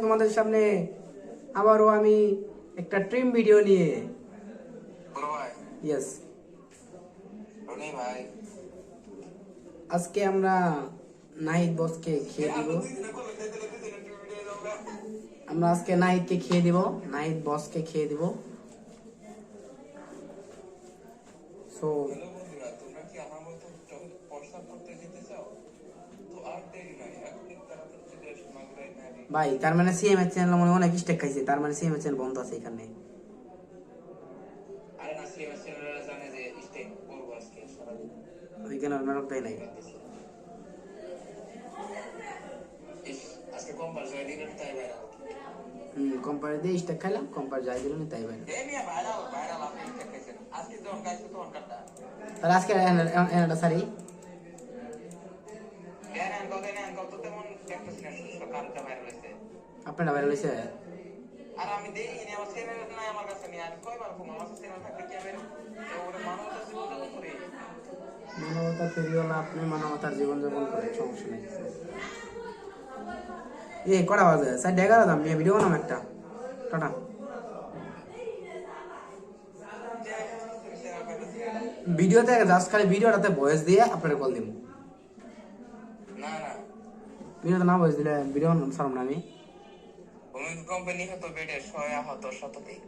তোমাদের সামনে আবারও আমি একটা ট্রিম ভিডিও নিয়ে। ইয়েস, আজকে আমরা নাহিদ বসকে খেয়ে দিব। আমরা আজকে নাহিদকে খেয়ে দিব, নাহিদ বসকে খেয়ে দিব। সো ভাই, তার মানে সিএম এর চ্যানেল মনে অনেক স্টেক খাইছে, তার মানে সিএম এর চ্যানেল বন্ধ আছে এখানে। আরে না, সিএম এর চ্যানেলরা জানে যে স্টেক করব আজকে সারাদিন। ওইখানে নাটক দেয় নাই। আজকে কম পারছে দিনের তাই ভাইরা। কোম্পানি দিয়ে স্টেক খাইলাম, কোম্পানি যাই দিল তাই ভাই। এই মিয়া ভাইরা আপনি স্টেক খাইছেন আজকে যখন গাইছে তখন কাটা। তাহলে আজকে এনাটা সারি এন কত তেমন একটা সিনেমা সরকারটা ভাইরাল হইছে। আপনারা ভাইরাল হইছে? আর আমি দেইনি, আমার চ্যানেল নাই আমার কাছে নিয়ে আর কয়বার ফোন আমার চ্যানেল থাকলে কি আমি ওরে মানবতা জীবন যাপন করি। মানবতা ফেরিওয়ালা, আপনি মানবতার জীবন যাপন করেন, সমস্যা নেই। এই কটা বাজে? 11:30 দাম ভিডিও বানাম একটা। টাটা। ভিডিওতে জাস্ট খালি ভিডিওটাতে ভয়েস দিয়ে আপনারা কল দিব। না না, ভিডিওতে না ভয়েস দিলে ভিডিও বানাম সারম না আমি। কোম্পানি হতো বেডে 6 আহত শতাধিক।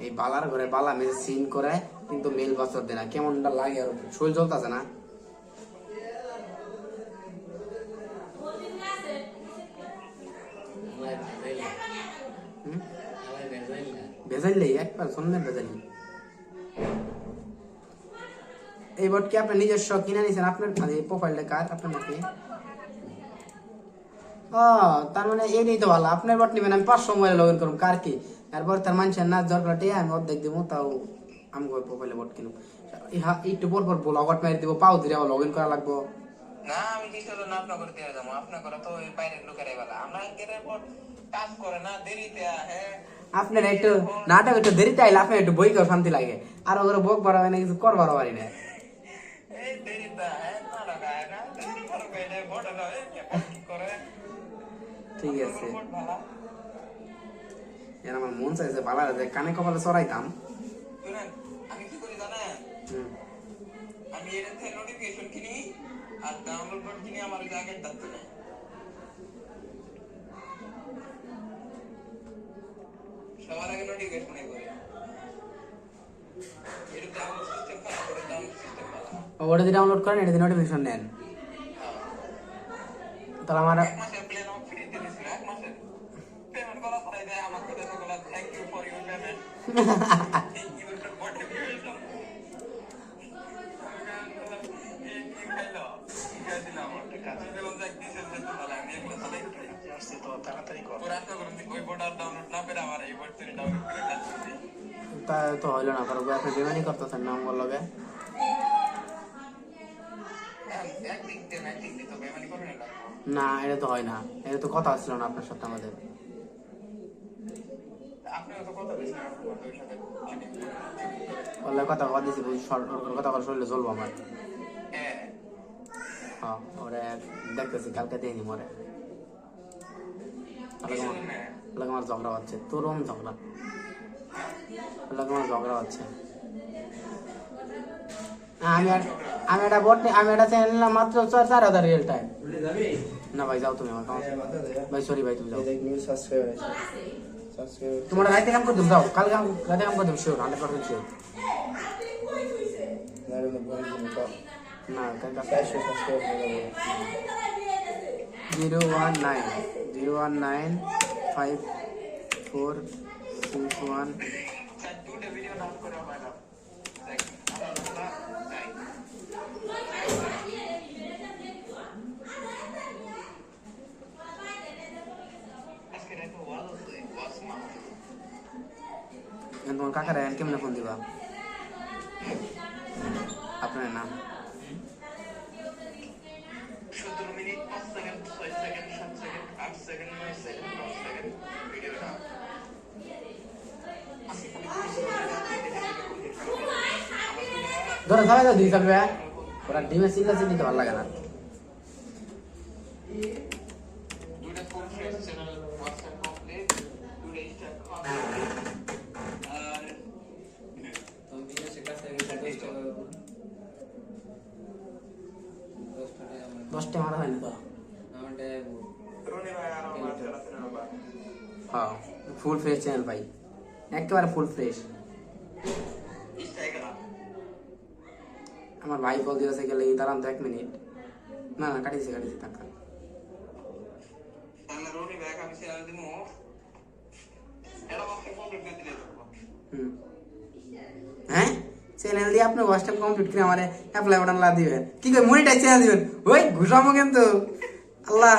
এই বালার ঘরে বালা মেয়ে সিন করে কিন্তু মেল বাচ্চা দেয় না, কেমনটা লাগে আর শরীর জ্বলতেছে না? ভেজাইলে একবার শুনলেন ভেজাইলি। এই বট কি আপনি নিজস্ব কিনে নিয়েছেন? আপনার প্রোফাইলটা কার? আপনার নাকি? ও, তার মানে এই নেই তো ভালো। আপনার বট নিবেন, আমি 500 মোবাইলে লগ ইন করুন কার কি, এরপর তার মানুষের নাচ দরকারটি আমি অর্ধেক দিব, তাও আমি প্রোফাইলে বট কিনুম। একটু পর পর ব্লগট মেরে দিব, পাও ধরে আবার লগ ইন করা লাগবো না। আমি কি করব না, আপনার করে দিয়ে যাবো। আপনার করে তো ওই বাইরের লোকেরাই বলা আমরা এর পর কাজ করে না দেরিতে। হ্যাঁ, আপনার একটু নাটক একটু দেরিতে আইলে আপনার একটু বই কেউ শান্তি লাগে, আর ওগুলো বক বাড়াবে না, কিছু করবার পারি না। এই দেরিতে হ্যাঁ না লাগায় না দেরি করবে এটা বড় নয় কি করে। ঠিক আছে, ভালো এর আমার মন চাইছে ভালো যে কানে কপালে চড়াইতাম। শুনেন, আমি কি করি জানেন? আমি এর থেকে নোটিফিকেশন কিনি আর ডাউনলোড করে কিনি, আমার জায়গায় দাঁড়াতে নেই। সবার আগে নোটিফিকেশন করি। এটা ডাউনলোড সিস্টেম কাজ করে, ডাউনলোড সিস্টেম ভালো। ওটা দিয়ে ডাউনলোড করেন, এটা দিয়ে নোটিফিকেশন নেন। তাহলে আমার এক মাসের প্ল্যান অফ ফ্রি তে দিছিল, এক মাসের পেমেন্ট করা পড়াই দেয় আমার কথা তো বলা thank you for your payment. Thank you for motivation. এই কি হলো কি দিলাম একটা কাজ বেলন যাক দিছেন যে তোমরা লাগে এগুলো তাহলে আসছে তো তাড়াতাড়ি কর। পুরো আশা করুন ওই বোর্ডার ডাউনলোড না পেরে আমার এই বোর্ডটি ডাউনলোড করে কাজ করতে। তা তো হইলো না, কারণ আপনি বেমানি করতেছেন না আমার লগে। একদিক দিয়ে না একদিক দিয়ে তো বেমানি করবে না। না, এটা তো হয় না, এটা তো কথা ছিল না আপনার সাথে আমাদের। আপনিও তো কথা বলছেন আপনার সাথে বললে কথা দিয়েছি, কথা বলে শরীরে জ্বলবো আমার। হ্যাঁ হ্যাঁ, ওরে দেখতেছি কালকে দিয়ে নি মরে। আমার ঝগড়া হচ্ছে, তোরম ঝগড়া আমার ঝগড়া হচ্ছে। আমি একটা বট, আমি একটা চ্যানেল নিলাম মাত্র 4,000 রিয়েল টাইম। না ভাই যাও তুমি, আমার ভাই সরি ভাই, তুমি যাও। তোমার রাতে কাম করে দেবো, যাও কাল রাতে কাম করে দেবো, শিওর 100% শিওর। না 019 দুটো ভিডিও ডাউনলোড করে পাইলাম। তোমার কাকারা কেমনে ফোন দিবা? আপনার নাম 17 minute 5 second 6 second 7 second 8 second 9 second 10 second ভিডিওটা ধরে সবাই তো দিয়ে থাকবে, ওরা ডিমে চিল্লা চিল্লিতে ভালো লাগে না। দুইটা ফুল রনি ভাই আর মাঝে রাতে আবার হ্যাঁ ফুল ফ্রেশ চ্যানেল ভাই, একেবারে ফুল ফ্রেশ। ইনস্টাগ্রাম আমার ভাই কল দিয়েছে গেলে দাঁড়ান তো 1 মিনিট। না না কাটিয়েছে টাকা। তাহলে রনি ভাই আমি চ্যানেল দিমু এটা আমাকে কমপ্লিট করে দিলে হুম হ্যাঁ চ্যানেল দিয়ে আপনি ওয়াচ টাইম কমপ্লিট করে আমারে অ্যাপ্লাই বাটন লা দিবেন, কি কই মনিটাইজ চ্যানেল দিবেন, ওই ঘুষামো কিন্তু আল্লাহ।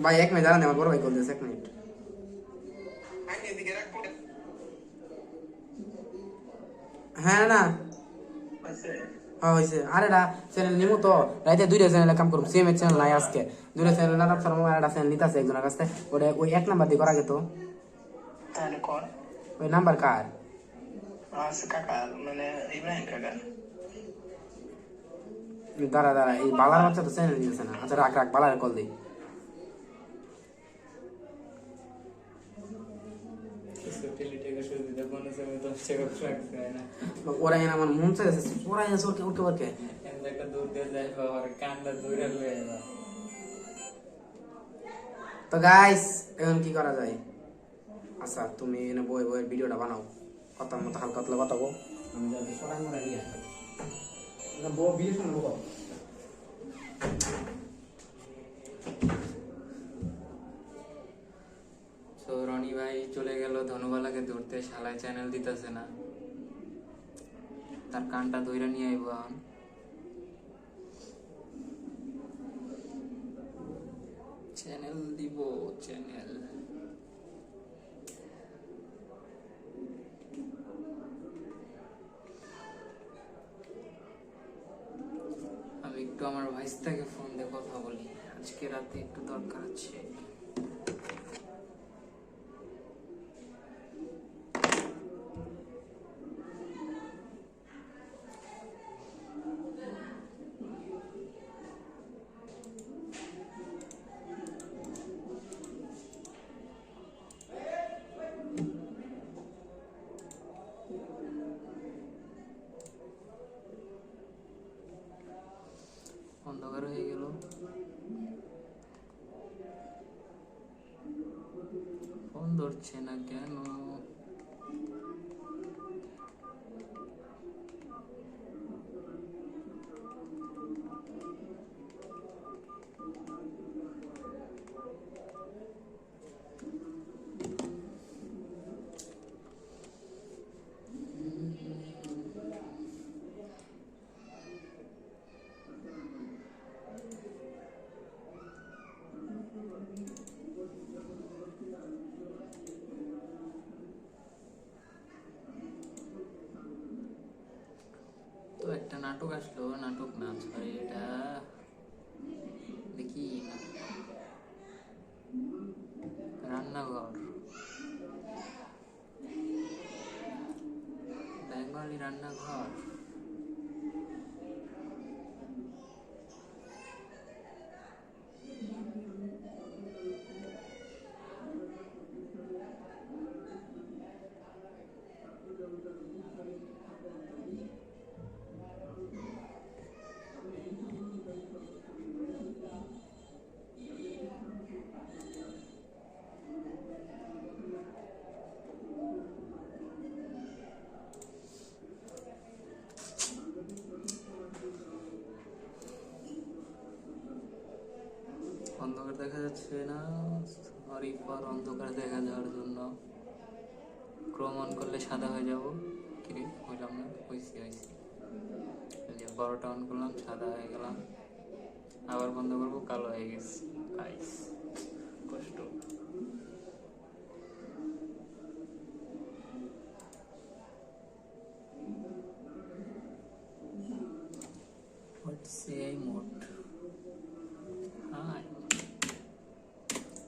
ভাই 1 মিনিট দাঁড়ান, আমার বড় ভাই কল দিয়েছে 1 মিনিট। আমি এদিকে রাখবো হ্যাঁ না আছে হ্যাঁ হয়েছে। আরে এটা চ্যানেল নিমু তো রাইতে 2টা চ্যানেলে কাম করব, সেম চ্যানেল নাই আজকে 2টা চ্যানেল না রাখছার মো একটা চ্যানেল নিতে আছে একজনের কাছে, ওটা ওই 1 নাম্বার দিয়ে করা গেত। তাহলে কোন ওই নাম্বার কার? আছে কাকা মানে ইব্রাহিম কাকা দাঁড়া এই বালার বাচ্চা তো চ্যানেল দিয়েছে না। আচ্ছা রাখ বালার কল দিই। ওরা এনে আমার মন চাইছে, ওরা এনে ওরকে তো গাইস এখন কি করা যায়? আচ্ছা তুমি এনে বইয়ের ভিডিওটা বানাও, কথা মতো হালকা পাতলা কথা বো, আমি যাবো সরাই মরা নিয়ে আসবো না বো ভিডিও শুনবো। তো রনি ভাই চলে গেল ধনুবালাকে ধরতে, শালায় চ্যানেল দিতেছে না, তার কানটা ধইরা নিয়ে আইব এখন। চ্যানেল দিব চ্যানেল। আমি একটু আমার ভাইস্তাকে ফোন দিয়ে কথা বলি, আজকে রাতে একটু দরকার আছে। অন্ধকার হয়ে গেল, ফোন ধরছে না কেন? তো একটা নাটক আসলো, নাটক না সরি এটা দেখি না, রান্নাঘর, বেঙ্গলি রান্নাঘর। অন্ধকার দেখা যাচ্ছে না, সরি ফর অন্ধকার দেখা যাওয়ার জন্য। ক্রোম অন করলে সাদা হয়ে যাব, কি রে হইলাম না, হয়েছি এই যে বড়টা অন করলাম সাদা হয়ে গেলাম, আবার বন্ধ করবো কালো হয়ে গেছে। গাইস কষ্ট। হোয়াটসঅ্যাপ মোড, হাই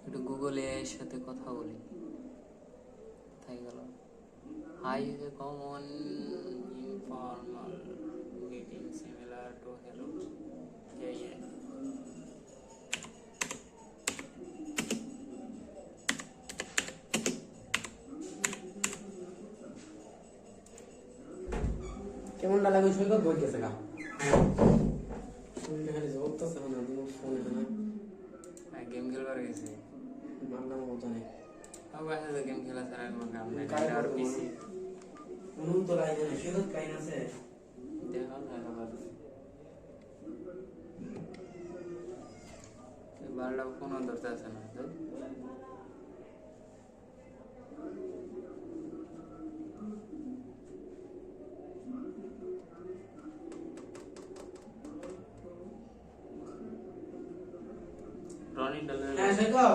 একটু গুগল এআই এর সাথে কথা বলি। তাই গেল hi is a common informal greeting similar to hello. কেমনটা লাগে সৈকত বই গেছে গা তুমি খালি যাও উঠতেছে না তুমি ফোন না গেম খেলবার গেছে মারলাম মতো নেই আমার কাছে গেম খেলা ছাড়া কোনো কাম নেই কারে আর করবো? পিসি নুন তো লাইনে নেই শুধু লাইন আছে দেখা যায় আবার বারোটা ফোন ধরতে আছে না তো রনি ডালে হ্যাঁ শেখর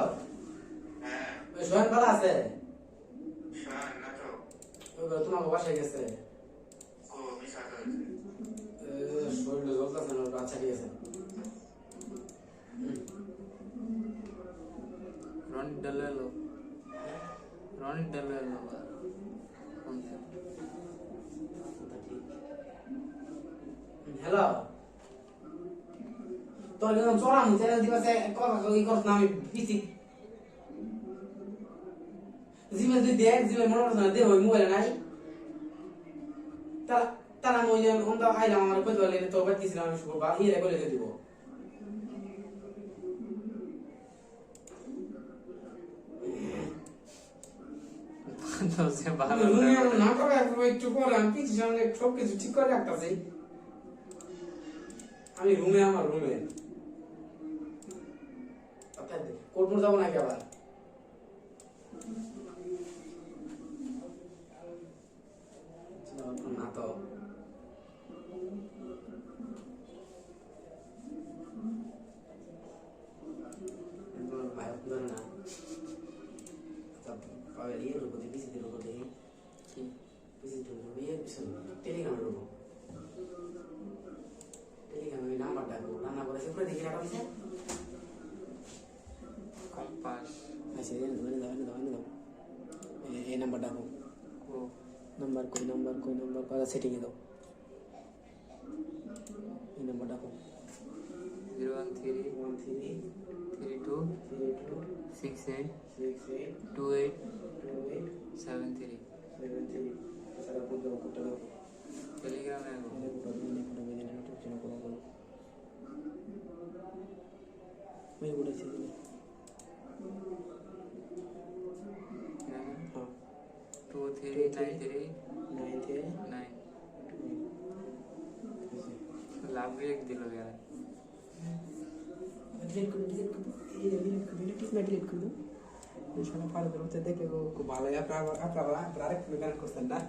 হ্যাঁ ওই সোহান ভালো আছে শোন না তো ওই তোমার বাসায় গেছে ও মিশা হয়েছে শরীরে জ্বলতেছে না বাচ্চা দিয়েছে রনি ডালে এলো রনি ডালে এলো হ্যালো তোর কিন্তু চড়াম চ্যানেল দিবসে কথা কই করছ না আমি পিসি জিমেল তুই দেখ জিমেল মনে করছ না দে ওই মোবাইলে নাই তারা তারা মই যে onda আইলাম আমার কই বলে তো বাতিছিলাম আমি শুভ বাহি রে বলে দিব তো সে ভালো রুমে না করে একটু পরে আমি পিসির সঙ্গে সবকিছু ঠিক করে রাখতাছি আমি রুমে আমার রুমে কোটমোর যাবো নাকি আবার না তো না পাবে ইয়ে রূপ পিসি দিয়ে রূপ দেখি কি পিসি দিয়ে রূপ ইয়ে পিছন টেলিগ্রামে রূপ টেলিগ্রামে নাম্বারটা রান্না করে সেপরে দেখি রাখা হয়েছে কম্পাস আচ্ছা ধরে দাও এই নাম্বারটা হোক ও নাম্বার কই কথা সেটিংয়ে দাও এই নাম্বারটা হোক 013 13 32 32 68 68 28 28 73 73 সারা পুরো কোটা দাও টেলিগ্রামে এলো এই কোটা দিন নোটিফিকেশন করো ওই কোটা ছিল হ্যাঁ 2393 9 9 লাভ রেক দিল यार डिलीट कर दो इंशाल्लाह फाड़ दो तो देखे को भालो है आपका आरेक मेकान क्वेश्चन ना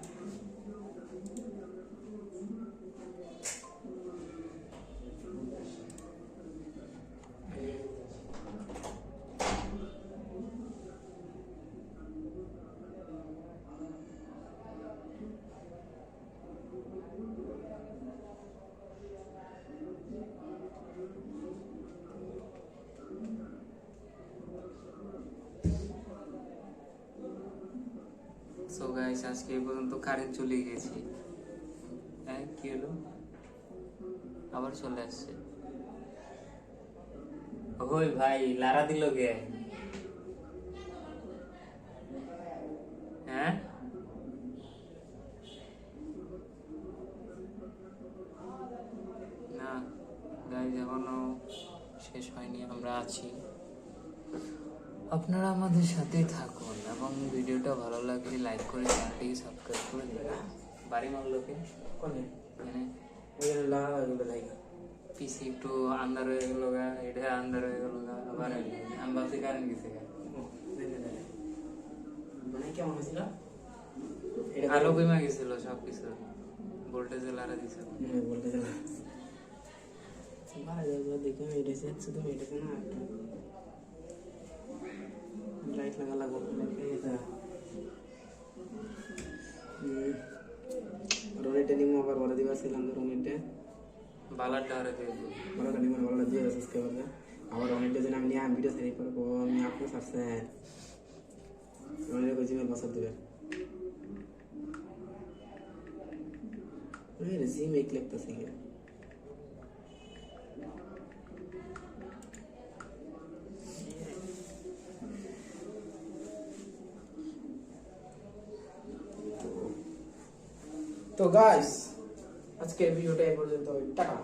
সো গাইস আজকে এই পর্যন্ত কারেন্ট চলে গেছে হ্যাঁ কি হলো আবার চলে আসছে ওই ভাই লারা দিল কে হ্যাঁ না গাইস এখনো শেষ হয়নি আমরা আছি আপনারা আমাদের সাথেই থাকুন এবং ভিডিওটা ভালো লাগলে লাইক করে চ্যানেলটিকে সাবস্ক্রাইব করে দিন বাড়ি মারলোকে কোনে মানে ये ला लगा लाइक পিসি একটু আন্দার হয়ে গেল গা এটা আন্দার হয়ে গেল গা আবার আমি ভাবছি কারেন্ট গেছে গা মানে কেমন হয়েছিল আলো কমে গেছিল সব কিছু ভোল্টেজ লারা দিছে বলতে গেল বারে যাও দেখো এটা সেট শুধু এটা না লাইট লাগা লাগো এটা রোনেটে নিমো আবার বলে দিবা ছিলাম রোনেটে বালার ডারে দিয়ে দিল বলে নিমো বলে দিয়ে সাবস্ক্রাইব করবে আবার রোনেটে যেন আমি নিয়ে ভিডিও সেরি করব আমি আপনি সাবস্ক্রাইব রোনেটে কইছি মে বসাত দিবে ওই রেজিম এক লাগতাছে কি তো গাইস আজকের ভিডিওটা এই পর্যন্ত টাটা